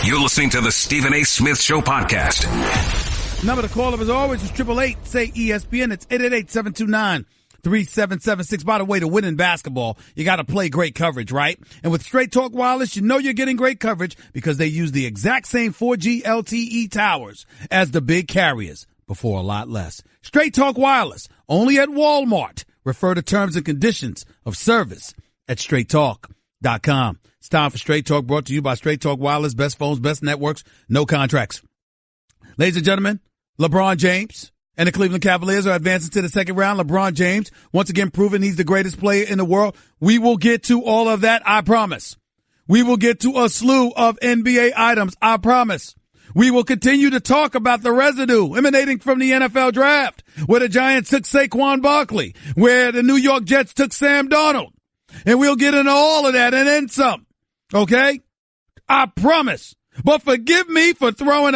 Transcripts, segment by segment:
You're listening to the Stephen A. Smith Show podcast. Number to call up as always is 888-SAY-ESPN. It's 888-729-3776. By the way, to win in basketball, you got to play great coverage, right? And with Straight Talk Wireless, you know you're getting great coverage because they use the exact same 4G LTE towers as the big carriers, but for a lot less. Straight Talk Wireless, only at Walmart. Refer to terms and conditions of service at straighttalk.com. It's time for Straight Talk, brought to you by Straight Talk Wireless. Best phones, best networks, no contracts. Ladies and gentlemen, LeBron James and the Cleveland Cavaliers are advancing to the second round. LeBron James, once again, proving he's the greatest player in the world. We will get to all of that, I promise. We will get to a slew of NBA items, I promise. We will continue to talk about the residue emanating from the NFL draft, where the Giants took Saquon Barkley, where the New York Jets took Sam Darnold. And we'll get into all of that and then some. Okay? I promise. But forgive me for throwing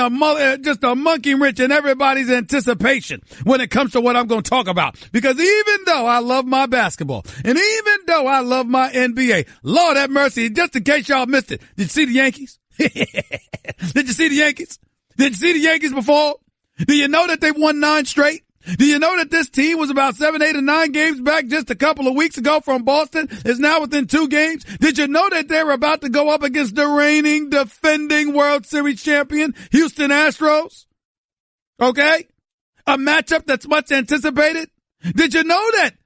just a monkey wrench in everybody's anticipation when it comes to what I'm going to talk about. Because even though I love my basketball, and even though I love my NBA, Lord have mercy, just in case y'all missed it, did you see the Yankees? Did you see the Yankees? Did you see the Yankees before? Do you know that they won 9 straight? Do you know that this team was about 7, 8, and 9 games back just a couple of weeks ago from Boston? Is now within 2 games. Did you know that they were about to go up against the reigning, defending World Series champion, Houston Astros? Okay? A matchup that's much anticipated. Did you know that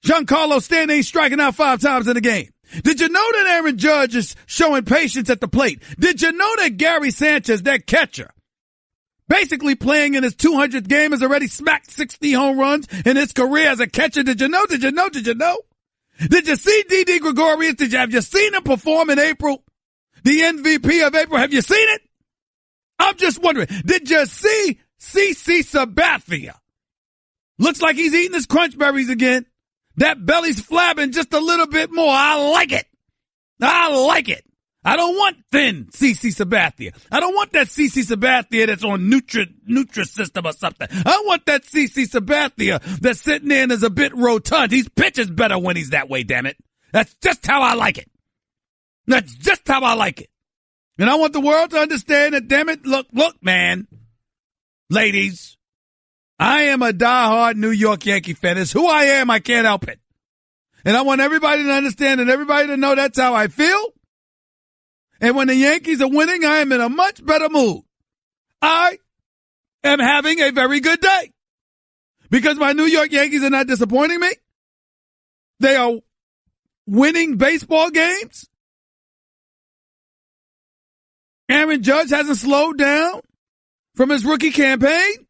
Giancarlo Stanton ain't striking out 5 times in a game? Did you know that Aaron Judge is showing patience at the plate? Did you know that Gary Sanchez, that catcher, basically playing in his 200th game, has already smacked 60 home runs in his career as a catcher? Did you know? Did you know? Did you know? Did you see Didi Gregorius? Have you seen him perform in April? The MVP of April. Have you seen it? I'm just wondering. Did you see CC Sabathia? Looks like he's eating his crunch berries again. That belly's flabbing just a little bit more. I like it. I like it. I don't want thin CC Sabathia. I don't want that CC Sabathia that's on Nutrisystem or something. I want that CC Sabathia that's sitting there and is a bit rotund. He pitches better when he's that way, damn it. That's just how I like it. That's just how I like it. And I want the world to understand that, damn it, look, man, ladies, I am a diehard New York Yankee fan. It's who I am. I can't help it. And I want everybody to understand and everybody to know that's how I feel. And when the Yankees are winning, I am in a much better mood. I am having a very good day because my New York Yankees are not disappointing me. They are winning baseball games. Aaron Judge hasn't slowed down from his rookie campaign.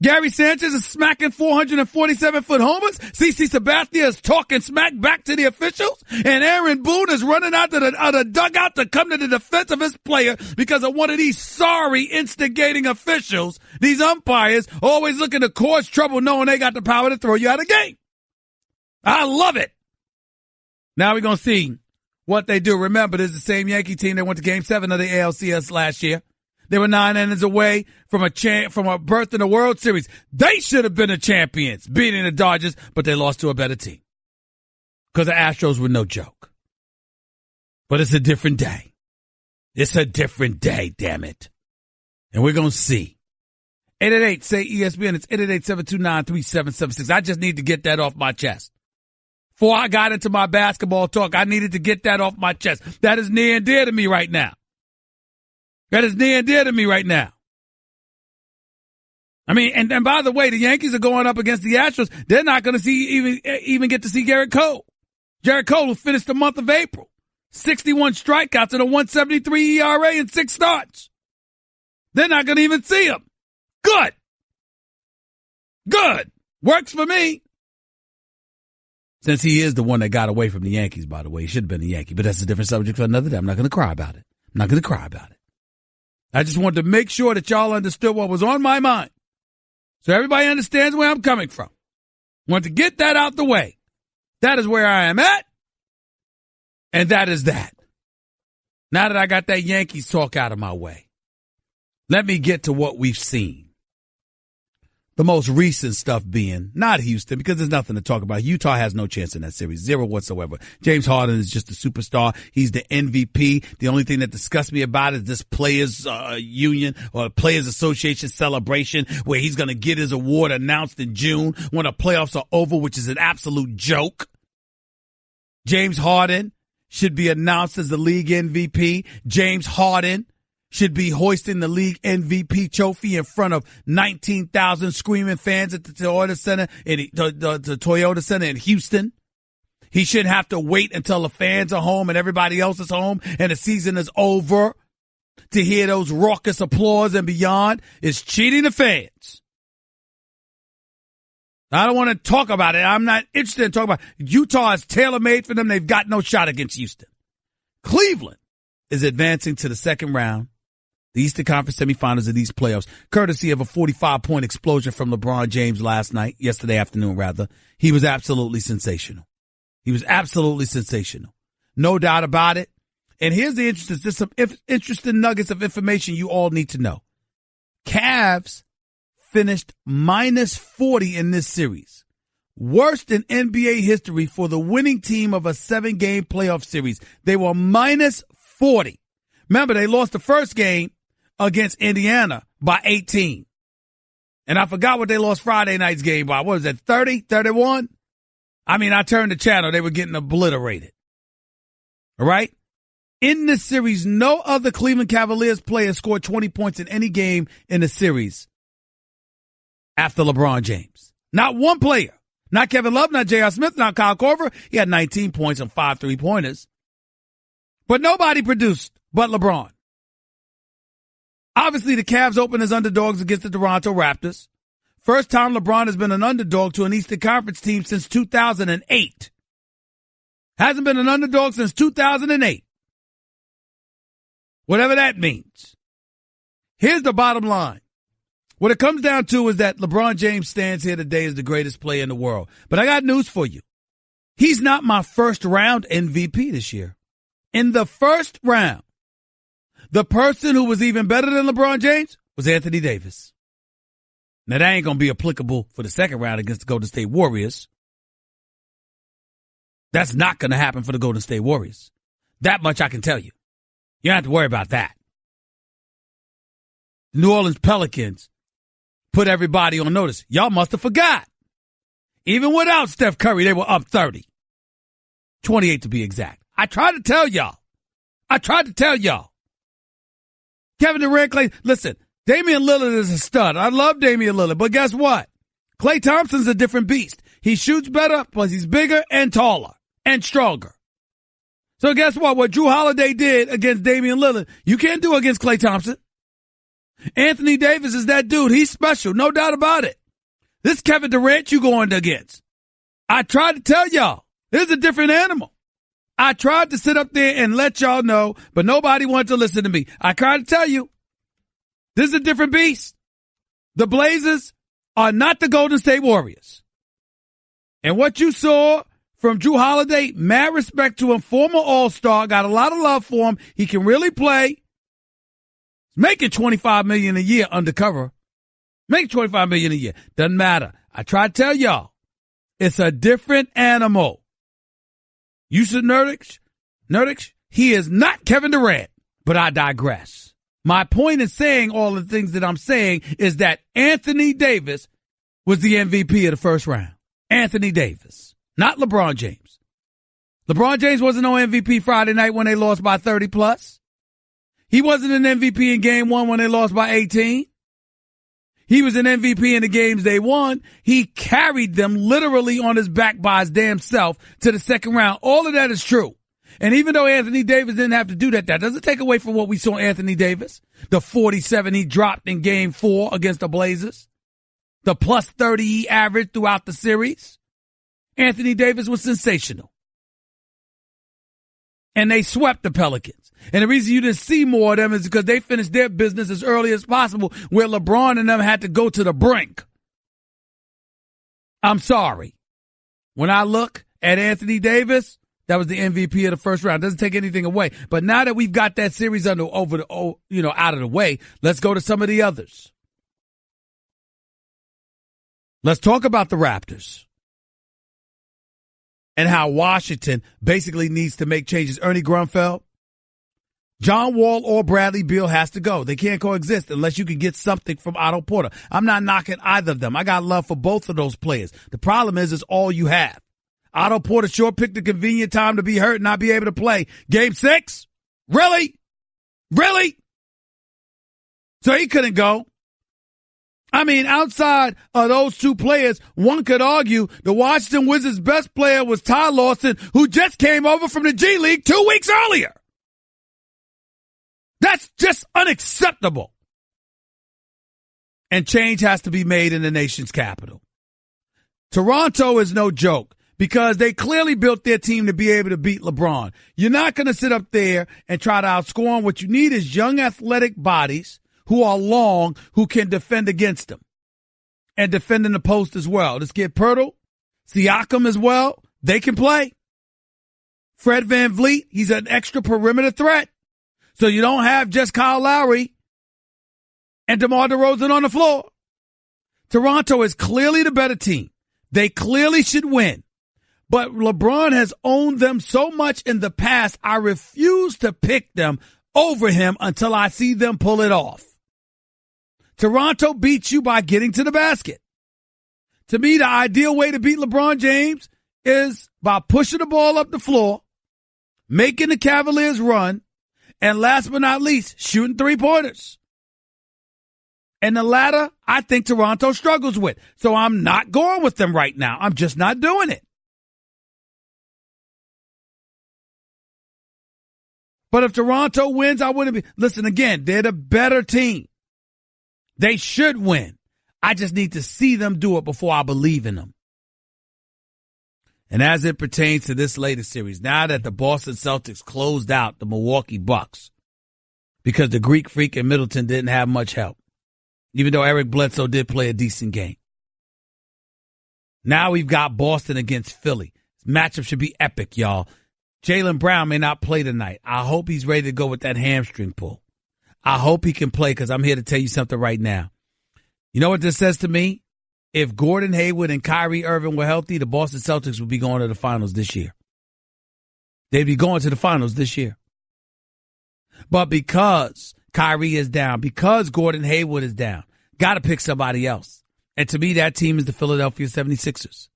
Gary Sanchez is smacking 447-foot homers. CC Sabathia is talking smack back to the officials. And Aaron Boone is running out to the dugout to come to the defense of his player because of one of these sorry instigating officials. These umpires always looking to cause trouble knowing they got the power to throw you out of the game. I love it. Now we're going to see what they do. Remember, this is the same Yankee team that went to Game 7 of the ALCS last year. They were 9 innings away from a berth in the World Series. They should have been the champions, beating the Dodgers, but they lost to a better team. Because the Astros were no joke. But it's a different day. It's a different day, damn it. And we're going to see. 888-SAY-ESPN. It's 888-729-3776. I just need to get that off my chest. Before I got into my basketball talk, I needed to get that off my chest. That is near and dear to me right now. That is near and dear to me right now. I mean, and by the way, the Yankees are going up against the Astros. They're not going to even get to see Garrett Cole. Garrett Cole, who finished the month of April, 61 strikeouts and a 1.73 ERA in 6 starts. They're not going to even see him. Good. Works for me. Since he is the one that got away from the Yankees, by the way. He should have been a Yankee, but that's a different subject for another day. I'm not going to cry about it. I just wanted to make sure that y'all understood what was on my mind. So everybody understands where I'm coming from. Want to get that out the way. That is where I am at. And that is that. Now that I got that Yankees talk out of my way, let me get to what we've seen. The most recent stuff being not Houston, because there's nothing to talk about. Utah has no chance in that series, zero whatsoever. James Harden is just a superstar. He's the MVP. The only thing that disgusts me about it is this players union or players association celebration where he's going to get his award announced in June when the playoffs are over, which is an absolute joke. James Harden should be announced as the league MVP. James Harden should be hoisting the league MVP trophy in front of 19,000 screaming fans at the Toyota Center the Toyota Center in Houston. He shouldn't have to wait until the fans are home and everybody else is home and the season is over to hear those raucous applause and beyond. It's cheating the fans. I don't want to talk about it. I'm not interested in talking about it. Utah is tailor-made for them. They've got no shot against Houston. Cleveland is advancing to the second round, the Eastern Conference semifinals of these playoffs, courtesy of a 45-point explosion from LeBron James yesterday afternoon. He was absolutely sensational. No doubt about it. And here's the interesting, there's some interesting nuggets of information you all need to know. Cavs finished minus 40 in this series. Worst in NBA history for the winning team of a 7-game playoff series. They were minus 40. Remember, they lost the first game against Indiana by 18. And I forgot what they lost Friday night's game by. What was that, 30, 31? I mean, I turned the channel. They were getting obliterated. All right? In this series, no other Cleveland Cavaliers player scored 20 points in any game in the series after LeBron James. Not one player. Not Kevin Love, not J.R. Smith, not Kyle Korver. He had 19 points and 5 3-pointers. But nobody produced but LeBron. Obviously, the Cavs opened as underdogs against the Toronto Raptors. First time LeBron has been an underdog to an Eastern Conference team since 2008. Hasn't been an underdog since 2008. Whatever that means. Here's the bottom line. What it comes down to is that LeBron James stands here today as the greatest player in the world. But I got news for you. He's not my first round MVP this year. In the first round, the person who was even better than LeBron James was Anthony Davis. Now, that ain't going to be applicable for the second round against the Golden State Warriors. That's not going to happen for the Golden State Warriors. That much I can tell you. You don't have to worry about that. The New Orleans Pelicans put everybody on notice. Y'all must have forgot. Even without Steph Curry, they were up 30. 28 to be exact. I tried to tell y'all. Kevin Durant, Klay, listen, Damian Lillard is a stud. I love Damian Lillard, but guess what? Klay Thompson's a different beast. He shoots better, plus he's bigger and taller and stronger. So guess what? What Jrue Holiday did against Damian Lillard, you can't do against Klay Thompson. Anthony Davis is that dude. He's special, no doubt about it. This Kevin Durant you going against. I tried to tell y'all, this is a different animal. I tried to sit up there and let y'all know, but nobody wanted to listen to me. I tried to tell you, this is a different beast. The Blazers are not the Golden State Warriors. And what you saw from Jrue Holiday, mad respect to him, former All-Star, got a lot of love for him. He can really play. Making $25 million a year undercover. Making $25 million a year. Doesn't matter. I try to tell y'all, it's a different animal. Yusuf Nurkic, he is not Kevin Durant, but I digress. My point in saying all the things that I'm saying is that Anthony Davis was the MVP of the first round. Anthony Davis, not LeBron James. LeBron James wasn't no MVP Friday night when they lost by 30 plus. He wasn't an MVP in game 1 when they lost by 18. He was an MVP in the games they won. He carried them literally on his back by his damn self to the second round. All of that is true. And even though Anthony Davis didn't have to do that, that doesn't take away from what we saw Anthony Davis. The 47 he dropped in game 4 against the Blazers. The plus 30 he averaged throughout the series. Anthony Davis was sensational. And they swept the Pelicans. And the reason you didn't see more of them is because they finished their business as early as possible, where LeBron and them had to go to the brink. I'm sorry. When I look at Anthony Davis, that was the MVP of the first round. Doesn't take anything away. But now that we've got that series out of the way, let's go to some of the others. Let's talk about the Raptors and how Washington basically needs to make changes. Ernie Grunfeld, John Wall or Bradley Beal has to go. They can't coexist unless you can get something from Otto Porter. I'm not knocking either of them. I got love for both of those players. The problem is all you have. Otto Porter sure picked a convenient time to be hurt and not be able to play. Game 6? Really? Really? So he couldn't go. I mean, outside of those two players, one could argue the Washington Wizards' best player was Ty Lawson, who just came over from the G League 2 weeks earlier. That's just unacceptable. And change has to be made in the nation's capital. Toronto is no joke because they clearly built their team to be able to beat LeBron. You're not going to sit up there and try to outscore him. What you need is young athletic bodies who are long, who can defend against them and defend in the post as well. Let's get Pirtle, Siakam as well. They can play. Fred VanVleet, he's an extra perimeter threat. So you don't have just Kyle Lowry and DeMar DeRozan on the floor. Toronto is clearly the better team. They clearly should win. But LeBron has owned them so much in the past, I refuse to pick them over him until I see them pull it off. Toronto beats you by getting to the basket. To me, the ideal way to beat LeBron James is by pushing the ball up the floor, making the Cavaliers run, and last but not least, shooting three-pointers. And the latter, I think Toronto struggles with. So I'm not going with them right now. I'm just not doing it. But if Toronto wins, I wouldn't be. Listen, again, they're the better team. They should win. I just need to see them do it before I believe in them. And as it pertains to this latest series, now that the Boston Celtics closed out the Milwaukee Bucks because the Greek Freak and Middleton didn't have much help, even though Eric Bledsoe did play a decent game. Now we've got Boston against Philly. This matchup should be epic, y'all. Jaylen Brown may not play tonight. I hope he's ready to go with that hamstring pull. I hope he can play because I'm here to tell you something right now. You know what this says to me? If Gordon Hayward and Kyrie Irving were healthy, the Boston Celtics would be going to the finals this year. They'd be going to the finals this year. But because Kyrie is down, because Gordon Hayward is down, got to pick somebody else. And to me, that team is the Philadelphia 76ers.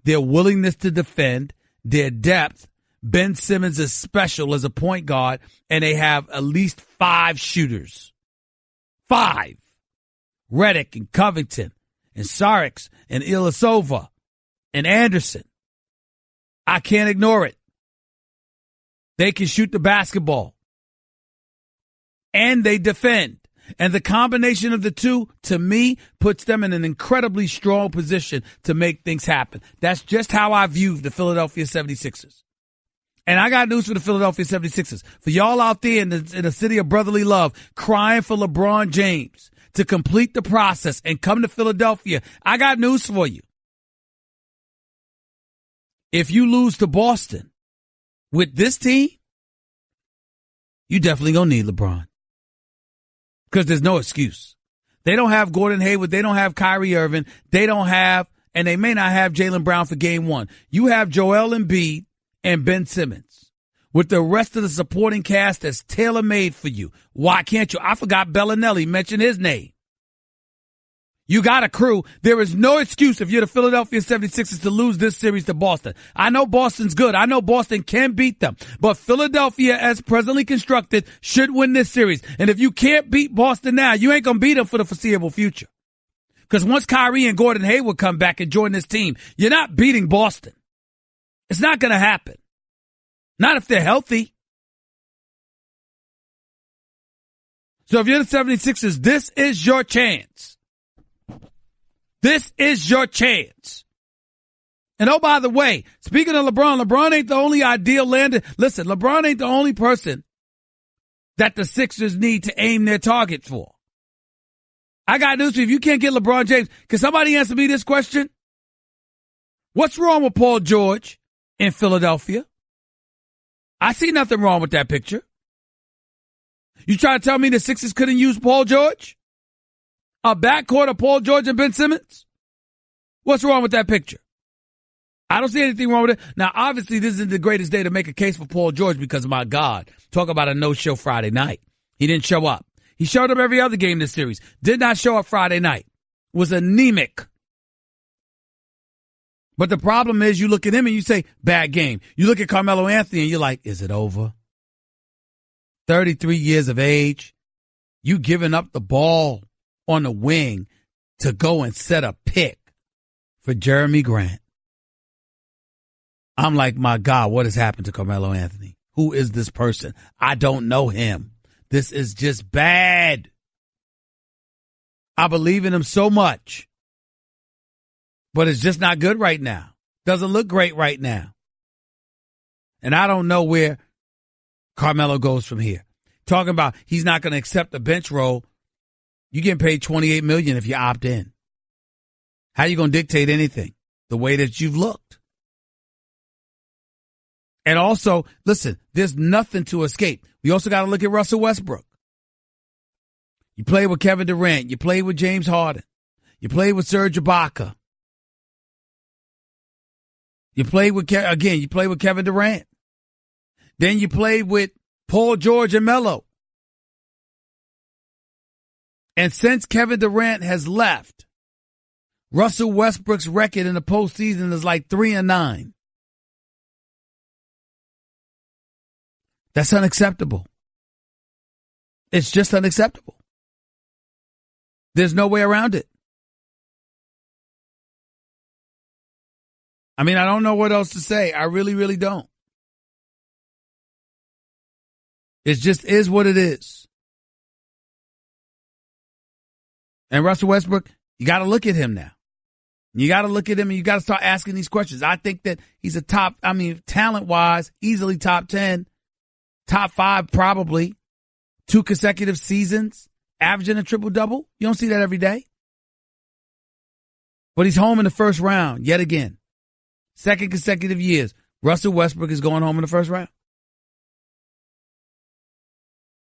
Their willingness to defend, their depth. Ben Simmons is special as a point guard, and they have at least 5 shooters. 5. Redick and Covington and Saric and Ilyasova and Anderson. I can't ignore it. They can shoot the basketball. And they defend. And the combination of the two, to me, puts them in an incredibly strong position to make things happen. That's just how I view the Philadelphia 76ers. And I got news for the Philadelphia 76ers. For y'all out there in the city of brotherly love, crying for LeBron James to complete the process and come to Philadelphia, I got news for you. If you lose to Boston with this team, you definitely gonna need LeBron. Because there's no excuse. They don't have Gordon Hayward. They don't have Kyrie Irving. They don't have, and they may not have Jaylen Brown for game 1. You have Joel Embiid and Ben Simmons with the rest of the supporting cast that's tailor-made for you. Why can't you? I forgot Bellinelli, mention his name. You got a crew. There is no excuse if you're the Philadelphia 76ers to lose this series to Boston. I know Boston's good. I know Boston can beat them. But Philadelphia, as presently constructed, should win this series. And if you can't beat Boston now, you ain't going to beat them for the foreseeable future. Because once Kyrie and Gordon Hayward come back and join this team, you're not beating Boston. It's not going to happen. Not if they're healthy. So if you're the 76ers, this is your chance. This is your chance. And oh, by the way, speaking of LeBron ain't the only ideal lander. Listen, LeBron ain't the only person that the Sixers need to aim their target for. I got news for you. If you can't get LeBron James, can somebody answer me this question? What's wrong with Paul George in Philadelphia? I see nothing wrong with that picture. You trying to tell me the Sixers couldn't use Paul George? A backcourt of Paul George and Ben Simmons? What's wrong with that picture? I don't see anything wrong with it. Now, obviously, this isn't the greatest day to make a case for Paul George because, my God, talk about a no-show Friday night. He didn't show up. He showed up every other game this series. Did not show up Friday night. Was anemic. But the problem is you look at him and you say, bad game. You look at Carmelo Anthony and you're like, is it over? 33 years of age. You giving up the ball on the wing to go and set a pick for Jeremy Grant. I'm like, my God, what has happened to Carmelo Anthony? Who is this person? I don't know him. This is just bad. I believe in him so much, but it's just not good right now. Doesn't look great right now. And I don't know where Carmelo goes from here. Talking about he's not going to accept the bench role. You getting paid $28 million if you opt in. How you going to dictate anything? The way that you've looked. And also, listen, there's nothing to escape. We also got to look at Russell Westbrook. You play with Kevin Durant. You play with James Harden. You play with Serge Ibaka. You play with, you play with Kevin Durant. Then you play with Paul George and Melo. And since Kevin Durant has left, Russell Westbrook's record in the postseason is like 3-9. That's unacceptable. It's just unacceptable. There's no way around it. I mean, I don't know what else to say. I really, really don't. It just is what it is. And Russell Westbrook, you got to look at him now. You got to look at him and you got to start asking these questions. I think that he's a talent-wise, easily top 10. Top 5, probably. 2 consecutive seasons, averaging a triple-double. You don't see that every day. But he's home in the first round, yet again. 2nd consecutive years, Russell Westbrook is going home in the first round.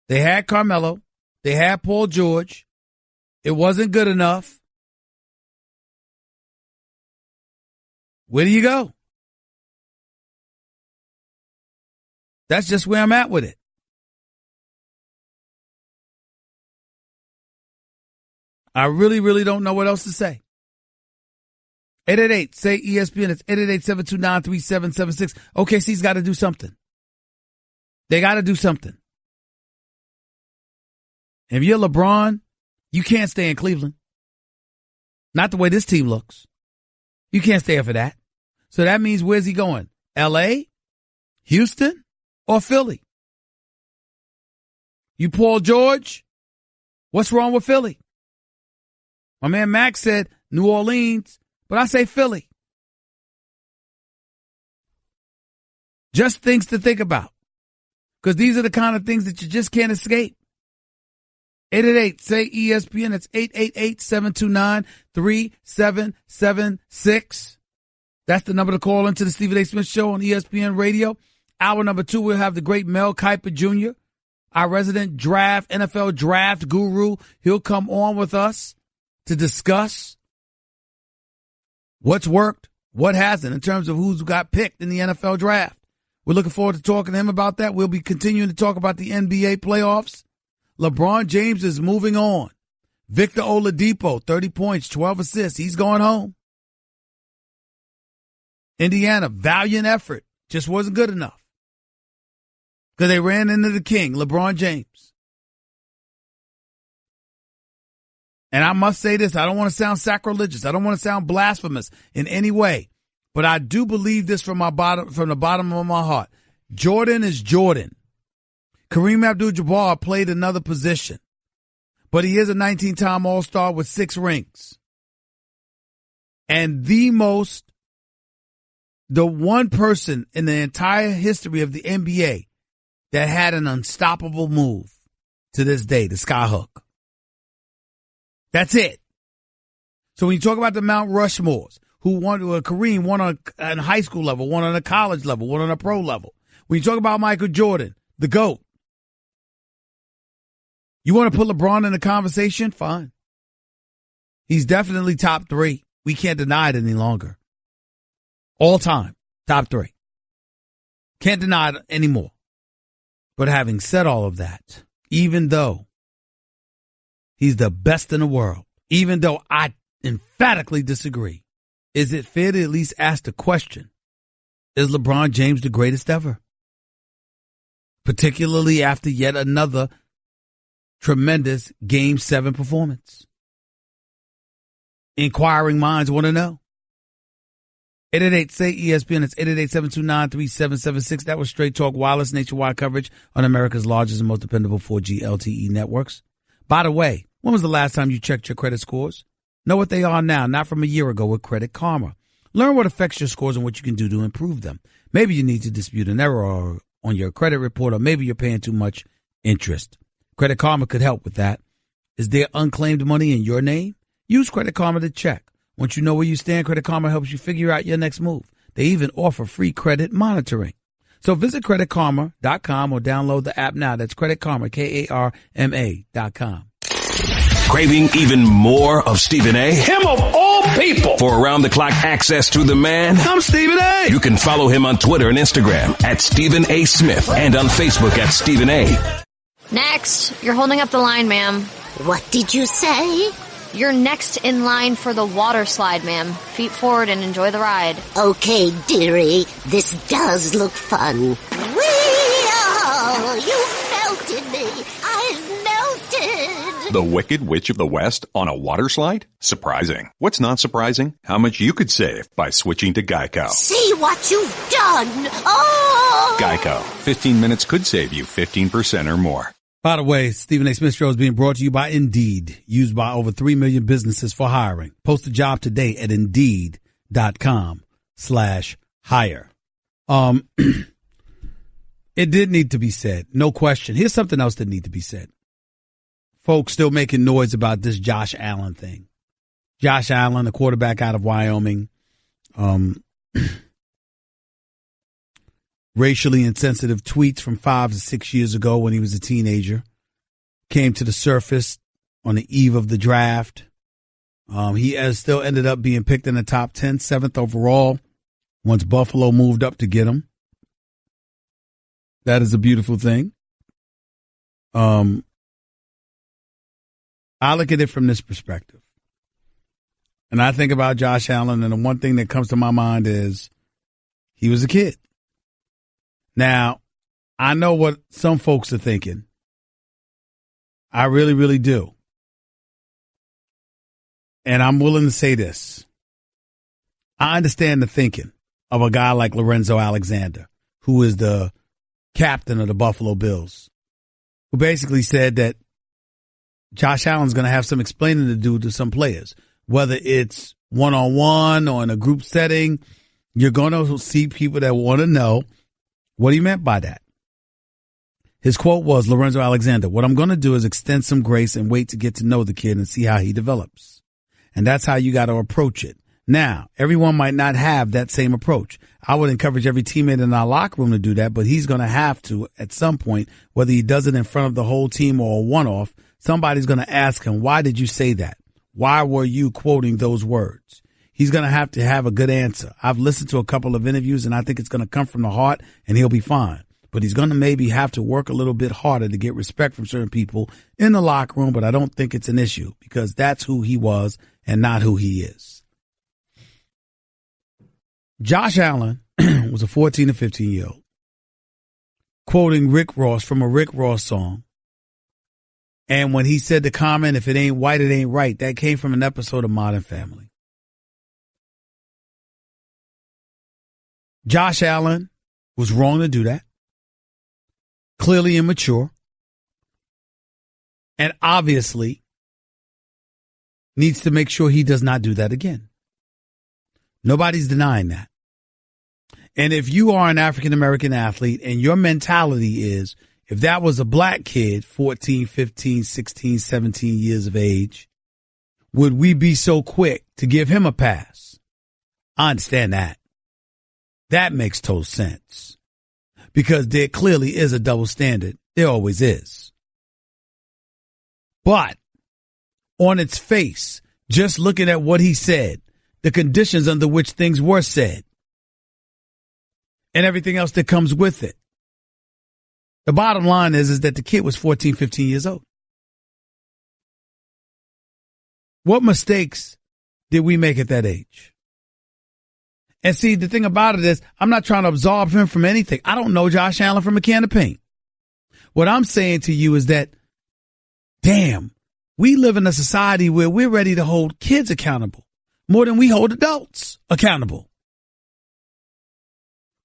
They had Carmelo. They had Paul George. It wasn't good enough. Where do you go? That's just where I'm at with it. I really, really don't know what else to say. 888-SAY-ESPN. It's 888-729-3776. OKC's got to do something. They got to do something. If you're LeBron, you can't stay in Cleveland. Not the way this team looks. You can't stay for that. So that means where's he going? L.A., Houston, or Philly? You Paul George? What's wrong with Philly? My man Max said New Orleans, but I say Philly. Just things to think about. Because these are the kind of things that you just can't escape. 888-SAY-ESPN. It's 888-729-3776. That's the number to call into the Stephen A. Smith Show on ESPN Radio. Hour number 2, we'll have the great Mel Kiper Jr., our resident NFL draft guru. He'll come on with us to discuss what's worked, what hasn't, in terms of who's got picked in the NFL draft. We're looking forward to talking to him about that. We'll be continuing to talk about the NBA playoffs. LeBron James is moving on. Victor Oladipo, 30 points, 12 assists. He's going home. Indiana, valiant effort. Just wasn't good enough. Because they ran into the king, LeBron James. And I must say this, I don't want to sound sacrilegious. I don't want to sound blasphemous in any way. But I do believe this from the bottom of my heart. Jordan is Jordan. Kareem Abdul-Jabbar played another position. But he is a 19-time All-Star with 6 rings. And the one person in the entire history of the NBA that had an unstoppable move to this day, the skyhook. That's it. So when you talk about the Mount Rushmores, who won, Kareem won on a high school level, won on a college level, won on a pro level. When you talk about Michael Jordan, the GOAT, you want to put LeBron in the conversation? Fine. He's definitely top 3. We can't deny it any longer. All time, top 3. Can't deny it anymore. But having said all of that, even though he's the best in the world, even though I emphatically disagree, is it fair to at least ask the question, is LeBron James the greatest ever? Particularly after yet another tremendous Game 7 performance. Inquiring minds want to know. 888-SAY-ESPN. It's 888-729-3776. That was Straight Talk Wireless nationwide coverage on America's largest and most dependable 4G LTE networks. By the way, when was the last time you checked your credit scores? Know what they are now, not from a year ago with Credit Karma. Learn what affects your scores and what you can do to improve them. Maybe you need to dispute an error on your credit report, or maybe you're paying too much interest. Credit Karma could help with that. Is there unclaimed money in your name? Use Credit Karma to check. Once you know where you stand, Credit Karma helps you figure out your next move. They even offer free credit monitoring. So visit creditkarma.com or download the app now. That's Credit Karma, KARMA.com. Craving even more of Stephen A? Him of all people. For around-the-clock access to the man? I'm Stephen A. You can follow him on Twitter and Instagram at Stephen A. Smith and on Facebook at Stephen A. Next. You're holding up the line, ma'am. What did you say? You're next in line for the water slide, ma'am. Feet forward and enjoy the ride. Okay, dearie. This does look fun. Whee-oh! You melted me. I've melted. The Wicked Witch of the West on a water slide? Surprising. What's not surprising? How much you could save by switching to Geico. See what you've done. Oh! Geico. 15 minutes could save you 15% or more. By the way, Stephen A. Smith Show is being brought to you by Indeed, used by over 3 million businesses for hiring. Post a job today at Indeed.com/hire. It did need to be said. No question. Here's something else that needs to be said. Folks still making noise about this Josh Allen thing. Josh Allen, the quarterback out of Wyoming, racially insensitive tweets from 5 to 6 years ago when he was a teenager came to the surface on the eve of the draft. He has still ended up being picked in the top 10, 7th overall, once Buffalo moved up to get him. That is a beautiful thing. I look at it from this perspective. And I think about Josh Allen, and the one thing that comes to my mind is he was a kid. Now, I know what some folks are thinking. I really, really do. And I'm willing to say this. I understand the thinking of a guy like Lorenzo Alexander, who is the captain of the Buffalo Bills, who basically said that Josh Allen's going to have some explaining to do to some players, whether it's one-on-one or in a group setting. You're going to see people that want to know what he meant by that. His quote was, Lorenzo Alexander, what I'm going to do is extend some grace and wait to get to know the kid and see how he develops. And that's how you got to approach it. Now, everyone might not have that same approach. I would encourage every teammate in our locker room to do that, but he's going to have to at some point, whether he does it in front of the whole team or a one-off, somebody's going to ask him, why did you say that? Why were you quoting those words? He's going to have a good answer. I've listened to a couple of interviews, and I think it's going to come from the heart, and he'll be fine. But he's going to maybe have to work a little bit harder to get respect from certain people in the locker room, but I don't think it's an issue because that's who he was and not who he is. Josh Allen was a 14 to 15-year-old quoting Rick Ross from a Rick Ross song. And when he said the comment, if it ain't white, it ain't right, that came from an episode of Modern Family. Josh Allen was wrong to do that. Clearly immature. And obviously needs to make sure he does not do that again. Nobody's denying that. And if you are an African-American athlete and your mentality is, if that was a black kid, 14, 15, 16, 17 years of age, would we be so quick to give him a pass? I understand that. That makes total sense. Because there clearly is a double standard. There always is. But on its face, just looking at what he said, the conditions under which things were said, and everything else that comes with it. The bottom line is that the kid was 14, 15 years old. What mistakes did we make at that age? And see, the thing about it is, I'm not trying to absolve him from anything. I don't know Josh Allen from a can of paint. What I'm saying to you is that, damn, we live in a society where we're ready to hold kids accountable more than we hold adults accountable.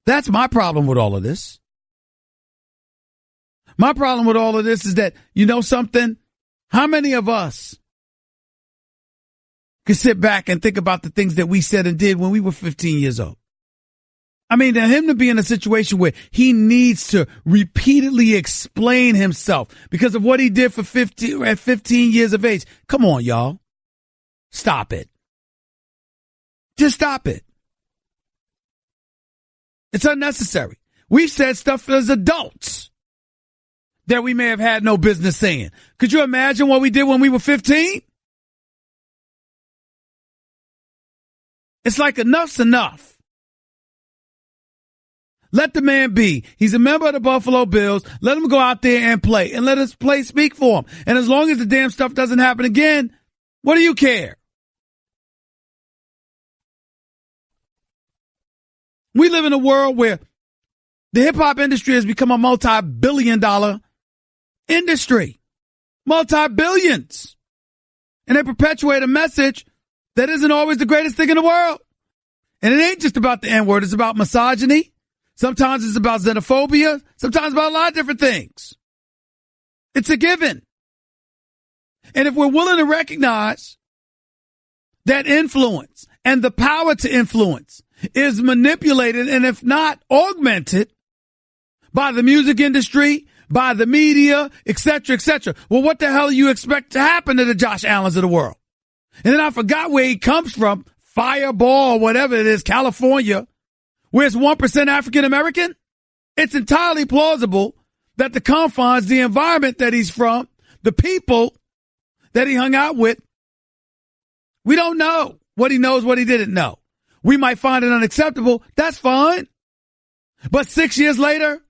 That's my problem with all of this. My problem with all of this is that, you know something? How many of us could sit back and think about the things that we said and did when we were 15 years old? I mean, to him to be in a situation where he needs to repeatedly explain himself because of what he did for 15 years of age. Come on, y'all. Stop it. Just stop it. It's unnecessary. We've said stuff as adults that we may have had no business saying. Could you imagine what we did when we were 15? It's like enough's enough. Let the man be. He's a member of the Buffalo Bills. Let him go out there and play, and let his play speak for him. And as long as the damn stuff doesn't happen again, what do you care? We live in a world where the hip-hop industry has become a multi-billion-dollar industry. Multi-billions. And they perpetuate a message that isn't always the greatest thing in the world. And it ain't just about the N-word. It's about misogyny. Sometimes it's about xenophobia. Sometimes about a lot of different things. It's a given. And if we're willing to recognize that influence and the power to influence is manipulated and if not augmented by the music industry, by the media, et cetera, well, what the hell do you expect to happen to the Josh Allens of the world? And then I forgot where he comes from, Fireball, whatever it is, California, where it's 1% African American. It's entirely plausible that the confines, the environment that he's from, the people that he hung out with, we don't know what he knows, what he didn't know. We might find it unacceptable. That's fine. But 6 years later,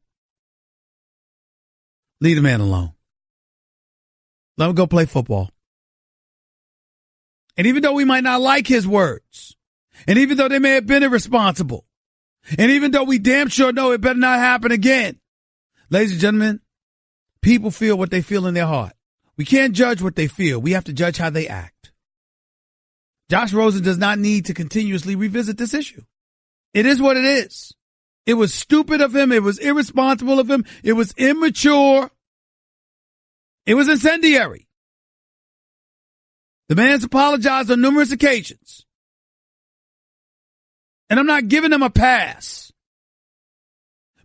leave the man alone. Let him go play football. And even though we might not like his words, and even though they may have been irresponsible, and even though we damn sure know it better not happen again, ladies and gentlemen, people feel what they feel in their heart. We can't judge what they feel. We have to judge how they act. Josh Rosen does not need to continuously revisit this issue. It is what it is. It was stupid of him. It was irresponsible of him. It was immature. It was incendiary. The man's apologized on numerous occasions. And I'm not giving him a pass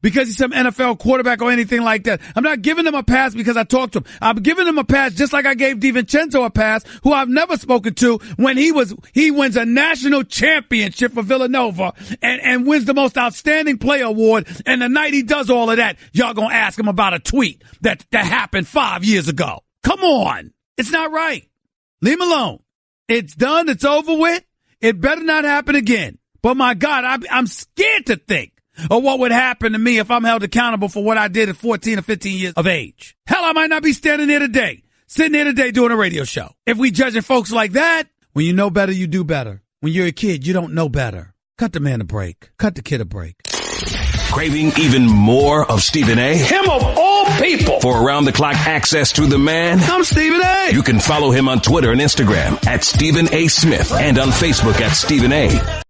because he's some NFL quarterback or anything like that. I'm not giving him a pass because I talked to him. I'm giving him a pass just like I gave DiVincenzo a pass, who I've never spoken to, when he wins a national championship for Villanova and wins the most outstanding player award. And the night he does all of that, y'all gonna ask him about a tweet that happened 5 years ago. Come on. It's not right. Leave him alone. It's done. It's over with. It better not happen again. But my God, I'm scared to think of what would happen to me if I'm held accountable for what I did at 14 or 15 years of age. Hell, I might not be sitting here today doing a radio show. If we judging folks like that, when you know better, you do better. When you're a kid, you don't know better. Cut the man a break. Cut the kid a break. Craving even more of Stephen A? Him of all people. For around-the-clock access to the man, I'm Stephen A. You can follow him on Twitter and Instagram at Stephen A. Smith and on Facebook at Stephen A.